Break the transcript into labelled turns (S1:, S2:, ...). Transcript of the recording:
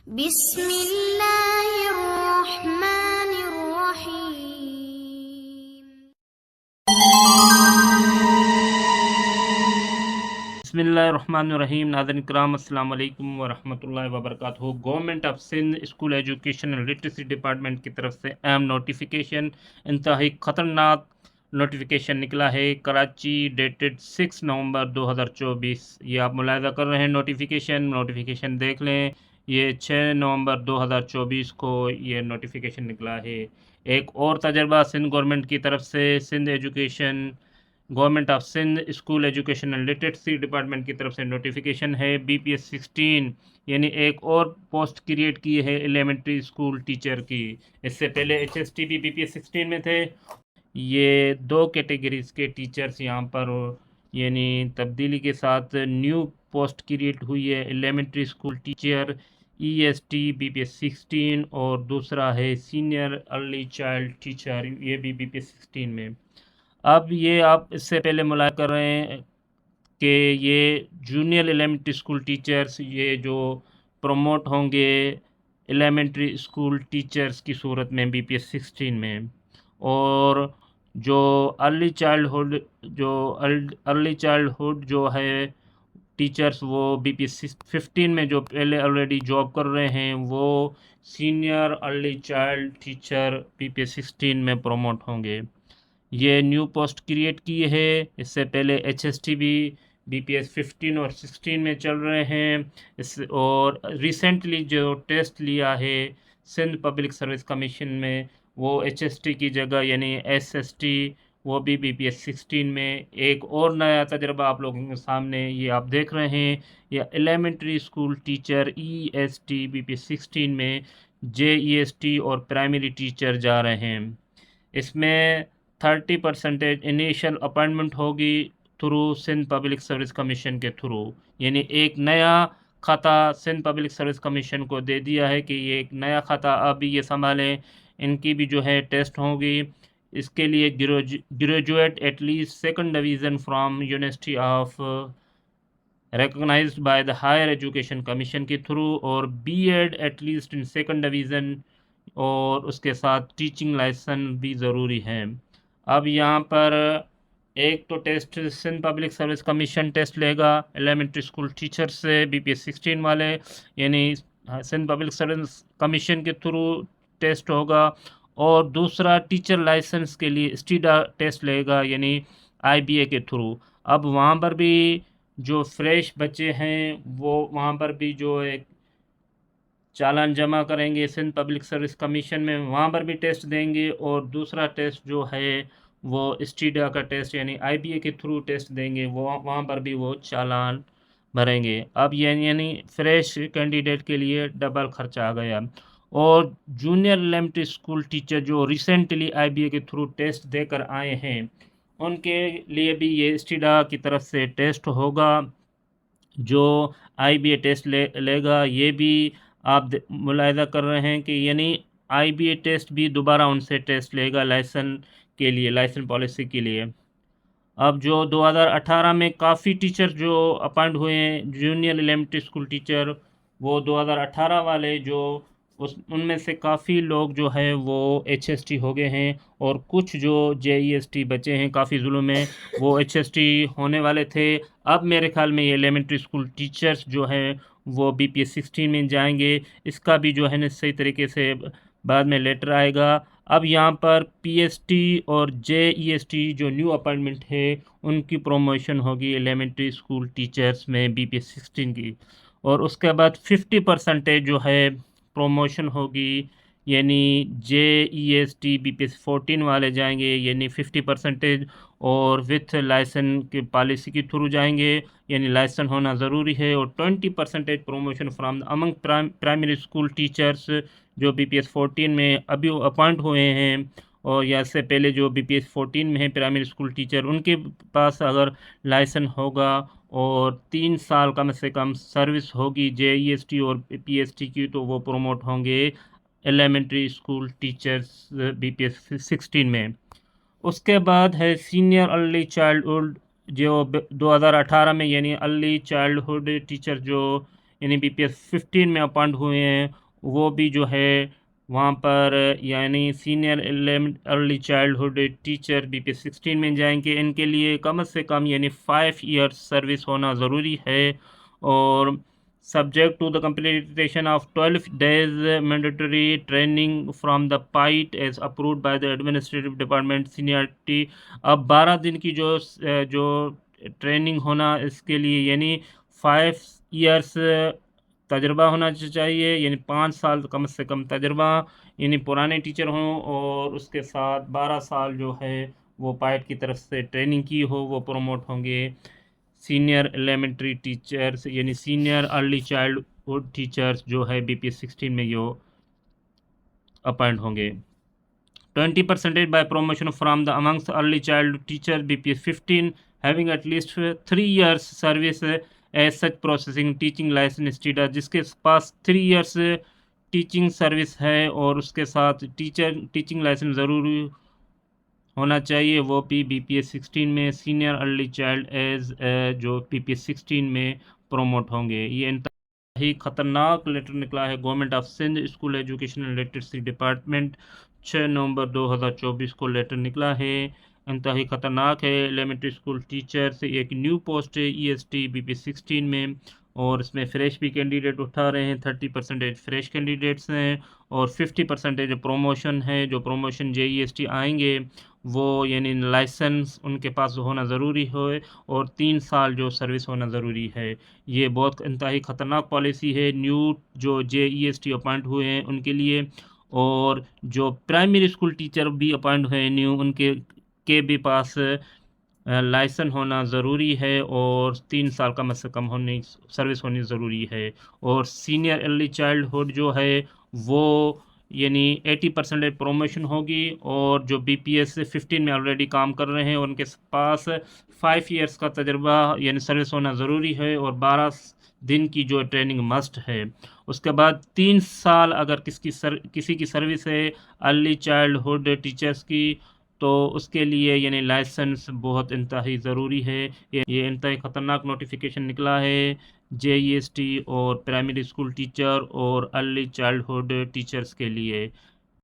S1: बिस्मिल्लाहिर्रहमानिर्रहीम।
S2: बिस्मिल्लाहिर्रहमानिर्रहीम। नाज़रीन किराम, अस्सलाम वालेकुम वरहमतुल्लाहि वबरकातुहू। Government of Sindh school education and literacy department की तरफ से अहम नोटिफिकेशन, इंतहाई ख़तरनाक नोटिफिकेशन निकला है। कराची, डेटेड 6 नवंबर 2024। ये आप मुलाहिज़ा कर रहे हैं नोटिफिकेशन देख लें। ये 6 नवंबर 2024 को ये नोटिफिकेशन निकला है। एक और तजर्बा सिंध गवर्नमेंट की तरफ से, Sindh education government of Sindh school education and literacy department की तरफ से नोटिफिकेशन है। BPS 16 यानी एक और पोस्ट क्रिएट की है एलिमेंट्री स्कूल टीचर की। इससे पहले HST भी BPS 16 में थे। ये दो कैटेगरीज के टीचर्स यहाँ पर यानी तब्दीली के साथ न्यू पोस्ट क्रिएट हुई है। Elementary school teacher EST BPS 16 और दूसरा है सीनियर अर्ली चाइल्ड टीचर, ये भी BPS 16 में। अब ये आप इससे पहले मुलाहिज़ा कर रहे हैं कि ये जूनियर एलिमेंट्री स्कूल टीचर्स ये जो प्रमोट होंगे एलिमेंट्री स्कूल टीचर्स की सूरत में BPS 16 में, और जो अर्ली चाइल्डहुड जो है टीचर्स वो BPS 15 में जो पहले ऑलरेडी जॉब कर रहे हैं वो senior early child teacher BPS 16 में प्रमोट होंगे। ये न्यू पोस्ट क्रिएट की है। इससे पहले HST भी BPS 15 और 16 में चल रहे हैं। और रिसेंटली जो टेस्ट लिया है सिंध पब्लिक सर्विस कमीशन में, वो HST की जगह यानी SST, वो भी BPS 16 में। एक और नया तजर्बा आप लोगों के सामने ये आप देख रहे हैं। ये elementary school teacher EST BPS 16 में JEST और प्राइमरी टीचर जा रहे हैं। इसमें 30% इनिशियल अपॉइंटमेंट होगी through Sindh public service commission के थ्रू। यानी एक नया खाता सिंध पब्लिक सर्विस कमीशन को दे दिया है कि ये एक नया खाता अब ये संभालें। इनकी भी जो है टेस्ट होगी। इसके लिए graduate at least second division from university of recognised by the higher education commission के थ्रू, और BEd at least in second division, और उसके साथ टीचिंग लाइसेंस भी ज़रूरी है। अब यहाँ पर एक तो test Sindh public service commission test लेगा एलिमेंट्री स्कूल टीचर से BPS 16 वाले, यानी सिंध पब्लिक सर्विस कमीशन के थ्रू टेस्ट होगा। और दूसरा टीचर लाइसेंस के लिए स्टीडा टेस्ट लेगा यानी IBA के थ्रू। अब वहाँ पर भी जो फ्रेश बच्चे हैं वो वहाँ पर भी जो एक चालान जमा करेंगे सिंध पब्लिक सर्विस कमीशन में, वहाँ पर भी टेस्ट देंगे। और दूसरा टेस्ट जो है वो स्टीडा का टेस्ट यानी IBA के थ्रू टेस्ट देंगे, वो वहाँ पर भी वो चालान भरेंगे। अब यानी फ्रेश कैंडिडेट के लिए डबल खर्चा आ गया। और जूनियर एलिमेंट्री स्कूल टीचर जो रिसेंटली IBA के थ्रू टेस्ट देकर आए हैं उनके लिए भी ये स्टीडा की तरफ से टेस्ट होगा। जो IBA टेस्ट लेगा ये भी आप मुलाहिज़ा कर रहे हैं कि यानी IBA टेस्ट भी दोबारा उनसे टेस्ट लेगा लाइसेंस के लिए, लाइसेंस पॉलिसी के लिए। अब जो 2018 में काफ़ी टीचर जो अपॉइंट हुए हैं जूनियर एलिमेंट्री स्कूल टीचर, वो 2018 वाले जो उनमें से काफ़ी लोग जो है वो HST हो गए हैं, और कुछ जो JEST बचे हैं काफ़ी ज़िलों में वो HST होने वाले थे। अब मेरे ख्याल में ये एलिमेंट्री स्कूल टीचर्स जो हैं वो BPS 16 में जाएंगे। इसका भी जो है ना सही तरीके से बाद में लेटर आएगा। अब यहाँ पर PST और JEST जो न्यू अपॉइंटमेंट है उनकी प्रमोशन होगी एलिमेंट्री स्कूल टीचर्स में BPS 16 की। और उसके बाद 50% जो है प्रमोशन होगी, यानी JEST BPS 14 वाले जाएंगे यानी 50%, और विथ लाइसेंस की पॉलिसी के थ्रू जाएंगे यानी लाइसेंस होना ज़रूरी है। और 20% promotion from among primary school teachers जो BPS 14 में अभी अपॉइंट हुए हैं, और या से पहले जो BPS 14 में है प्राइमरी स्कूल टीचर, उनके पास अगर लाइसेंस होगा और 3 साल कम से कम सर्विस होगी JEST और PST की, तो वो प्रमोट होंगे एलिमेंट्री स्कूल टीचर्स BPS 16 में। उसके बाद है सीनियर अर्ली चाइल्डहुड जो 2018 में यानी अर्ली चाइल्डहुड टीचर जो यानी BPS 15 में अपॉइंट हुए हैं वो भी जो है वहाँ पर यानी senior early childhood teacher BPS 16 में जाएंगे। इनके लिए कम से कम यानी 5 ईयर्स सर्विस होना ज़रूरी है और subject to the completion of 12 days mandatory training from the PITE as approved by the administrative department seniority। अब 12 दिन की जो ट्रेनिंग होना इसके लिए यानी 5 ईयर्स तजर्बा होना चाहिए, यानी 5 साल कम से कम तजर्बा यानी पुराने टीचर हों और उसके साथ 12 साल जो है वो पाइट की तरफ से ट्रेनिंग की हो, वो प्रमोट होंगे सीनियर एलिमेंट्री टीचर्स यानी सीनियर अर्ली चाइल्डहुड टीचर्स जो है BPS 16 में जो अपॉइंट होंगे। 20% by promotion from the amongst early child teachers BPS 15 having at least 3 years service as such processing teaching license student जिसके पास 3 years टीचिंग सर्विस है और उसके साथ टीचिंग लाइसेंस ज़रूरी होना चाहिए, वो भी BPS 16 में सीनियर अर्ली चाइल्ड एज जो BPS 16 में प्रोमोट होंगे। ये इंतहाई ख़तरनाक लेटर निकला है government of Sindh school education literacy department 6 नवंबर 2024 को लेटर निकला है। इंतहाई ख़तरनाक है। एलिमेंट्री स्कूल टीचर से एक न्यू पोस्ट है EST BPS 16 में और इसमें फ्रेश भी कैंडिडेट उठा रहे हैं। 30% फ्रेश कैंडिडेट्स हैं और 50% प्रोमोशन है। जो प्रोमोशन JEST आएंगे वो यानी लाइसेंस उनके पास होना ज़रूरी हो और 3 साल जो सर्विस होना ज़रूरी है। ये बहुत इंतहाई ख़तरनाक पॉलिसी है न्यू जो JEST अपॉइंट हुए हैं उनके लिए, और जो प्राइमरी स्कूल टीचर भी अपॉइंट हुए हैं न्यू उनके भी पास लाइसेंस होना ज़रूरी है और 3 साल कम से कम होनी सर्विस होनी ज़रूरी है। और सीनियर अर्ली चाइल्डहुड जो है वो यानी 80% प्रमोशन होगी और जो BPS 15 में ऑलरेडी काम कर रहे हैं उनके पास 5 ईयर्स का तजर्बा यानी सर्विस होना ज़रूरी है और 12 दिन की जो ट्रेनिंग मस्ट है। उसके बाद 3 साल अगर किसी की सर्विस है अर्ली चाइल्डहुड टीचर्स की तो उसके लिए यानी लाइसेंस बहुत इंतहाई ज़रूरी है। ये इंतहाई ख़तरनाक नोटिफिकेशन निकला है JEST और प्राइमरी स्कूल टीचर और अर्ली चाइल्डहुड टीचर्स के लिए।